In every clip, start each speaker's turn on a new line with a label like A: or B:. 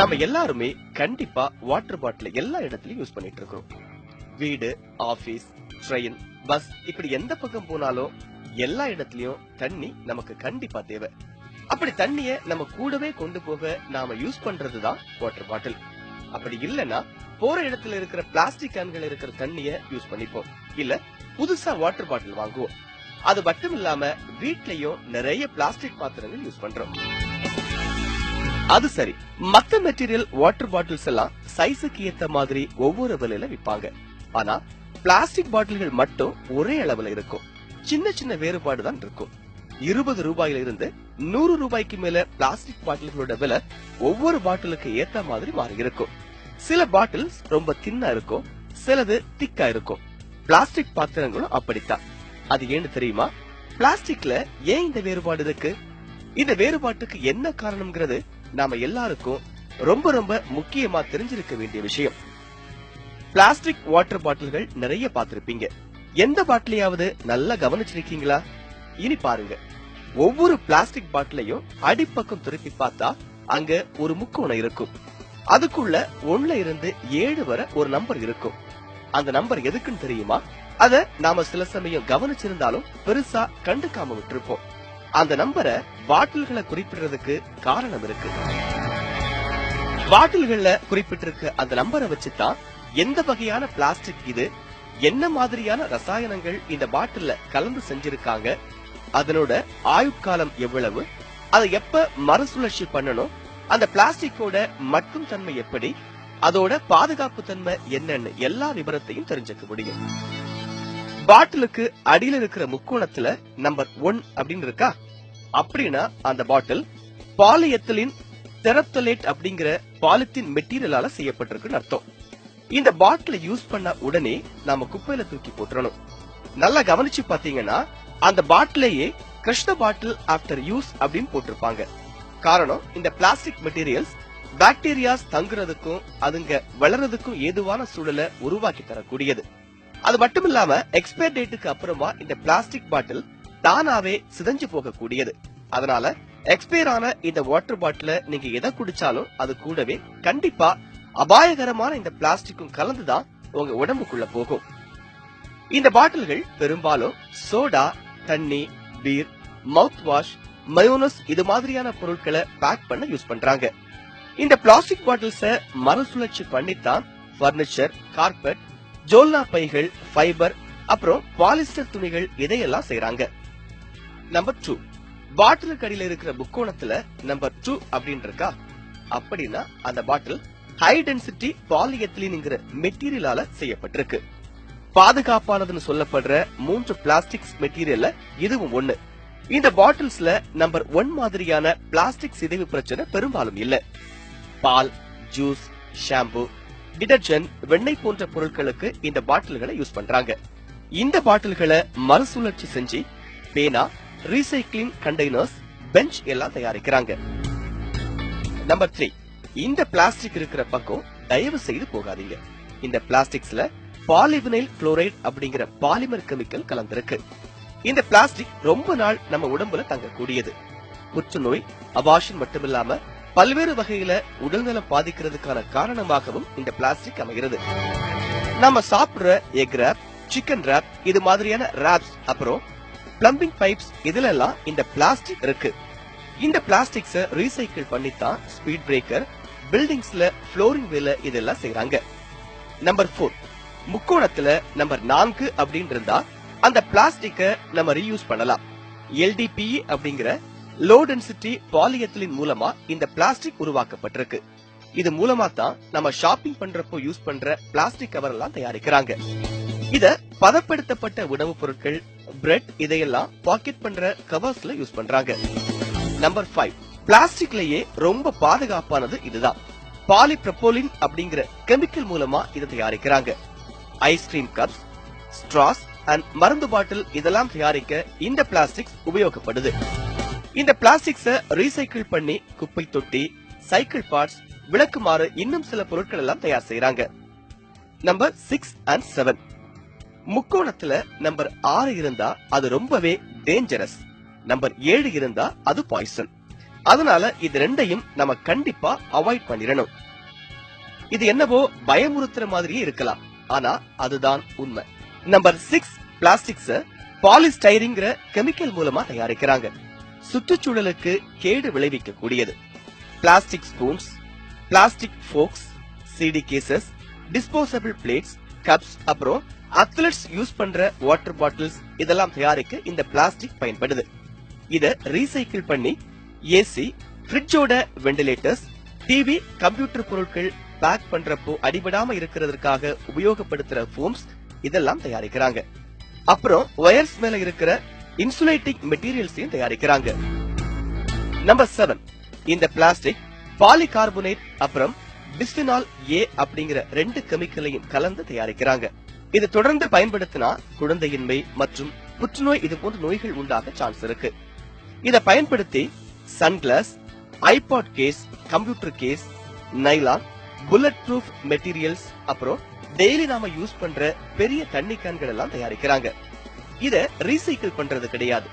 A: நாம எல்லாருமே கண்டிப்பா வாட்டர் பாட்டில் எல்லா இடத்துலயும் யூஸ் பண்ணிட்டு இருக்கோம். வீடு, ஆபீஸ், ட்ரெயின், பஸ் இப்படி எந்த பக்கம் போனாலும் எல்லா இடத்துலயும் தண்ணி நமக்கு கண்டிப்பா தேவை. அப்படி தண்ணிய நம்ம கூடவே கொண்டு போக நாம யூஸ் பண்றதுதான் வாட்டர் பாட்டில். அப்படி இல்லனா போற இடத்துல இருக்கிற பிளாஸ்டிக் கேன்கள் இருக்கிற தண்ணிய யூஸ் பண்ணிப்போம். இல்ல புதுசா வாட்டர் பாட்டில் வாங்குவோம். அது மட்டும் இல்லாம வீட்லயும் நிறைய பிளாஸ்டிக் பாத்திரங்கள் யூஸ் பண்றோம். அது சரி, மத்த மெட்டீரியல் வாட்டர் பாட்டில்ஸ் எல்லாம் சைஸுக்கு ஏத்த மாதிரி ஒவ்வொரு விலையில விற்பாங்க. ஆனா பிளாஸ்டிக் பாட்டில்கள் மட்டும் ஒரே அளவுல இருக்கும். சின்ன சின்ன வேறுபாடு தான் இருக்கும். 20 ரூபாயில இருந்து 100 ரூபாய்க்கு மேல பிளாஸ்டிக் பாட்டில்களோட விலை ஒவ்வொரு பாட்டிலுக்கு ஏத்த மாதிரி மாறி இருக்கும். சில பாட்டில்ஸ் ரொம்ப தின்னா இருக்கும், சிலது திக்கா இருக்கும். பிளாஸ்டிக் பாத்திரங்களும் அப்படித்தான். அது ஏன்னு தெரியுமா? பிளாஸ்டிக்ல ஏன் இந்த வேறுபாடு இருக்கு? இந்த வேறுபாட்டுக்கு என்ன காரணம்ங்கிறது நாம எல்லாருக்கும் ரொம்ப ரொம்ப முக்கியமா தெரிஞ்சிருக்க வேண்டிய விஷயம். பிளாஸ்டிக் வாட்டர் பாட்டில்கள் நிறைய பார்த்திருப்பீங்க. எந்த பாட்டிலையாவது நல்லா கவனிச்சிருக்கீங்களா? இனி பாருங்க. ஒவ்வொரு பிளாஸ்டிக் பாட்டிலையும் அடிப்பக்கம் திருப்பி பார்த்தா அங்க ஒரு முக்கோணம் இருக்கும். அதுக்குள்ள 1ல இருந்து 7 வரை ஒரு நம்பர் இருக்கும். அந்த நம்பர் எதுக்குன்னு தெரியுமா? அத நாம சில சமயம் கவனிச்சிருந்தாலும் பெருசா கண்டுக்காம விட்டுருப்போம். அந்த நம்பரை பாட்டில்களை குறிப்பிடுறதுக்கு காரணம் இருக்கு. பாட்டில்கள்ல குறிப்பிட்டிருக்க அந்த நம்பரை வச்சுதான் எந்த வகையான பிளாஸ்டிக் இது, என்ன மாதிரியான ரசாயனங்கள் இந்த பாட்டில்ல கலந்து செஞ்சிருக்காங்க, அதனோட ஆயுட்காலம் எவ்வளவு, அதை எப்ப மறுசுழற்சி பண்ணணும், அந்த பிளாஸ்டிக்கோட மட்டும் தன்மை எப்படி, அதோட பாதுகாப்பு தன்மை என்னன்னு எல்லா விவரத்தையும் தெரிஞ்சுக்க முடியும். பாட்டிலுக்கு அடியில இருக்கிற முக்கோணத்துல நம்பர் 1 அப்படின்னு இருக்கா? அப்படின்னா அந்த பாட்டில் பாலிஎத்திலீன் தெரப்தலேட் அப்படிங்கிற பாலித்தீன் மெட்டீரியலால செய்யப்பட்டிருக்குன்னு அர்த்தம். இந்த பாட்டில யூஸ் பண்ண உடனே நாம குப்பையில தூக்கி போட்டுறணும். நல்லா கவனிச்சு பாத்தீங்கன்னா அந்த பாட்டிலேயே கிருஷ்ண பாட்டில் ஆஃப்டர் யூஸ் அப்படின்னு போட்டிருப்பாங்க. காரணம், இந்த பிளாஸ்டிக் மெட்டீரியல்ஸ் பாக்டீரியாஸ் தங்குறதுக்கும் அதுங்க வளர்றதுக்கும் ஏதுவான சூழலை உருவாக்கி தரக்கூடியது. அது மட்டும் இல்லாம எக்ஸ்பயர் டேட்டுக்கு அப்புறமா இந்த பிளாஸ்டிக் பாட்டில் தானாவே சிதைஞ்சு போகக்கூடியது. அதனால எக்ஸ்பயர் ஆன இந்த வாட்டர் பாட்டில நீங்க எதை குடிச்சாலும் அது கூடவே கண்டிப்பா அபாயகரமான இந்த பிளாஸ்டிக்கும் கலந்துதான் உங்க உடம்புக்குள்ள போகும். இந்த பாட்டில்கள் பெரும்பாலும் சோடா, தண்ணி, பீர், மவுத் வாஷ், மயோனஸ் இது மாதிரியான பொருட்களை பேக் பண்ண யூஸ் பண்றாங்க. இந்த பிளாஸ்டிக் பாட்டில்ஸ மறுசுழற்சி பண்ணித்தான் பர்னிச்சர், கார்பெட், ஜோல்னா பைகள், ஃபைபர், அப்புறம் பாலிஸ்டர் துணிகள் இதையெல்லாம் செய்யறாங்க. நம்பர் 2, பாட்டிலுக்கு அடியில இருக்கிற முக்கோணத்துல நம்பர் 2 அப்படின்னு இருக்கா? அப்படின்னா அந்த பாட்டில் ஹை டென்சிட்டி பாலிஎத்திலீன்ங்கிற மெட்டீரியலால செய்யப்பட்டிருக்கு. பாதுகாப்பானதுன்னு சொல்லப்படுற 3 பிளாஸ்டிக் மெட்டீரியல்ல இதுவும் ஒண்ணு. இந்த பாட்டில்ஸ்ல நம்பர் 1 மாதிரியான பிளாஸ்டிக் சிதைவு பிரச்சனை பெரும்பாலும் இல்ல. பால், ஜூஸ், ஷாம்பு, டிடர்ஜென்ட், வெண்ணெய் போன்ற பொருட்களுக்கு இந்த பாட்டில்களை யூஸ் பண்றாங்க. இந்த பாட்டில்களை மறுசுழற்சி செஞ்சு பேனா, ரீசைக்ளிங் கண்டெய்னர்ஸ், பெஞ்ச் எல்லாம் தயாரிக்கிறாங்க. நம்பர் 3, இந்த பிளாஸ்டிக் இருக்கிற பக்கம் தயவு செய்து போகாதீங்க. இந்த பிளாஸ்டிக்ஸ்ல பாலிவினைல் குளோரைட் அப்படிங்கிற பாலிமர் கெமிக்கல் கலந்திருக்கு. இந்த பிளாஸ்டிக் ரொம்ப நாள் நம்ம உடம்புல தங்கக்கூடியது. புற்றுநோய், அபார்ஷன் மட்டுமில்லாம பல்வேறு வகையில உடல்நலம் பாதிக்கிறதுக்கான காரணமாகவும் இந்த பிளாஸ்டிக் அமைகிறது. நம்ம சாப்பிடுற எக் ராப், சிக்கன் ராப் இது மாதிரியான ராப்ஸ், அப்புறம் பிளம்பிங் பைப்ஸ் இதுல எல்லாம் இந்த பிளாஸ்டிக் இருக்கு. இந்த பிளாஸ்டிக்ஸ ரீசைக்கிள் பண்ணித்தான் ஸ்பீட் பிரேக்கர், பில்டிங்ஸ்ல ஃப்ளோரிங் வேலை இதெல்லாம் செய்யறாங்க. நம்பர் 4, முக்கோணத்துல நம்பர் 4 அப்படின்னு இருந்தா அந்த பிளாஸ்டிக்க நம்ம ரீயூஸ் பண்ணலாம். LDPE அப்படிங்கிற லோ டென்சிட்டி பாலிஎத்திலீன் மூலமா இந்த பிளாஸ்டிக் உருவாக்கப்பட்டிருக்கு. இது மூலமா தான் நம்ம ஷாப்பிங் பண்றப்போ யூஸ் பண்ற பிளாஸ்டிக் கவர் எல்லாம் தயாரிக்கிறாங்க. இத பதப்படுத்தப்பட்ட உணவுப் பொருட்கள், பிரெட் இதையெல்லாம் பாக்கெட் பண்ற கவர்ஸ்ல யூஸ் பண்றாங்க. நம்பர் 5, பிளாஸ்டிக்லயே ரொம்ப பாதுகாப்பானது இதுதான். பாலிப்ரொபோலின் அப்படிங்கிற கெமிக்கல் மூலமா இதை தயாரிக்கிறாங்க. ஐஸ்கிரீம் கப்ஸ், ஸ்ட்ராஸ் அண்ட் மருந்து பாட்டில் இதெல்லாம் தயாரிக்க இந்த பிளாஸ்டிக்ஸ் உபயோகப்படுது. இந்த பிளாஸ்டிக்ஸ ரீசைக்கிள் பண்ணி குப்பை தொட்டி, சைக்கிள் பார்ட்ஸ், விளக்குமாறு இன்னும் சில பொருட்கள் எல்லாம் தயார் செய்யறாங்க. நம்பர் 6 and 7, முக்கோணத்துல நம்பர் 6 இருந்தா அது ரொம்பவே டேஞ்சரஸ். நம்பர் 7 இருந்தா அது பாய்சன். அதனால இது ரெண்டையும் நம்ம கண்டிப்பா அவாய்ட் பண்ணிடணும். இது என்னவோ பயமுறுத்துற மாதிரியே இருக்கலாம், ஆனா அதுதான் உண்மை. நம்பர் 6, பிளாஸ்டிக்ஸ் பாலிஸ்டைரிங்கிற கெமிக்கல் மூலமா தயாரிக்கிறாங்க. சுற்றுச்சூழலுக்கு கேடு விளைவிக்க கூடியது. Plastic spoons, plastic forks, CD cases, disposable plates, cups, அப்புறம் அத்லெட்ஸ் யூஸ் பண்ற வாட்டர் பாட்டில்ஸ் இதெல்லாம் தயாரிக்க இந்த பிளாஸ்டிக் பயன்படுது. இத ரீசைக்கிள் பண்ணி ஏசி, ஃப்ரிட்ஜோட வெண்டிலேட்டர்ஸ், டிவி, கம்ப்யூட்டர் பொருட்கள் பேக் பண்றப்போ அடிபடாம இருக்கிறதுக்காக உபயோகப்படுத்துற ஃபோம்ஸ் இதெல்லாம் தயாரிக்கிறாங்க. அப்புறம் வயர்ஸ் மேல இருக்கிற இன்சுலேட்டிங் மெட்டீரியல்ஸையும் தயாரிக்கிறாங்க. நம்பர் 7, இந்த பிளாஸ்டிக் பாலிகார்பனேட் அப்புறம் பிஸ்பினால் ஏ அப்படிங்கிற 2 கெமிக்கலையும் கலந்து தயாரிக்கிறாங்க. இது தொடர்ந்து பயன்படுத்தினா குழந்தையின்மை மற்றும் புற்றுநோய் இது போன்ற நோய்கள் உண்டாக சான்ஸ் இருக்கு. இத பயன்படுத்தி sunglass, iPod case, computer case, nylon, bullet proof materials, அப்புறம் டெய்லி நாம யூஸ் பண்ற பெரிய தண்ணி கேன்கள் எல்லாம் தயாரிக்கிறாங்க. இத ரீசைக்கிள் பண்றது கிடையாது.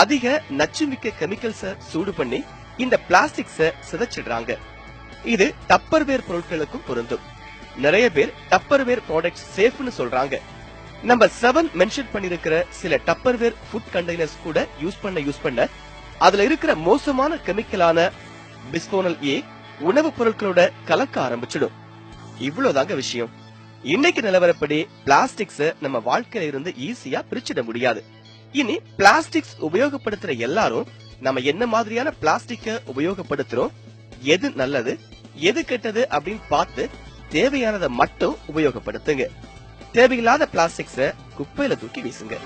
A: அதிக நச்சுமிக்க கெமிக்கல்ஸ சூடு பண்ணி இந்த பிளாஸ்டிக்ஸ சிதைச்சிடுறாங்க. இது டப்பர்வேர் பொருட்களுக்கும் பொருந்தும். நிறைய பேர் டப்பர்வேர் ப்ராடக்ட்ஸ் சேஃப்னு சொல்றாங்க. நம்பர் 7 மென்ஷன் பண்ணிருக்கிற சில டப்பர்வேர் ஃபுட் கண்டெய்னர்ஸ் கூட யூஸ் பண்ண அதுல இருக்கிற மோசமான கெமிக்கலான பிஸ்போனல் ஏ உணவு பொருட்களோட கலக்க ஆரம்பிச்சிடும். இவ்வளவுதாங்க விஷயம். இன்னைக்கு நிலவரப்படி பிளாஸ்டிக்ஸ நம்ம வாழ்க்கையில இருந்து ஈஸியா பிரிச்சிட முடியாது. இனி பிளாஸ்டிக்ஸ் உபயோகப்படுத்துற எல்லாரும் நம்ம என்ன மாதிரியான பிளாஸ்டிக்க உபயோகப்படுத்துறோம், எது நல்லது எது கெட்டது அப்படின்னு பார்த்து தேவையானதை மட்டும் உபயோகப்படுத்துங்க. தேவையில்லாத பிளாஸ்டிக்ஸ குப்பையில தூக்கி வீசுங்க.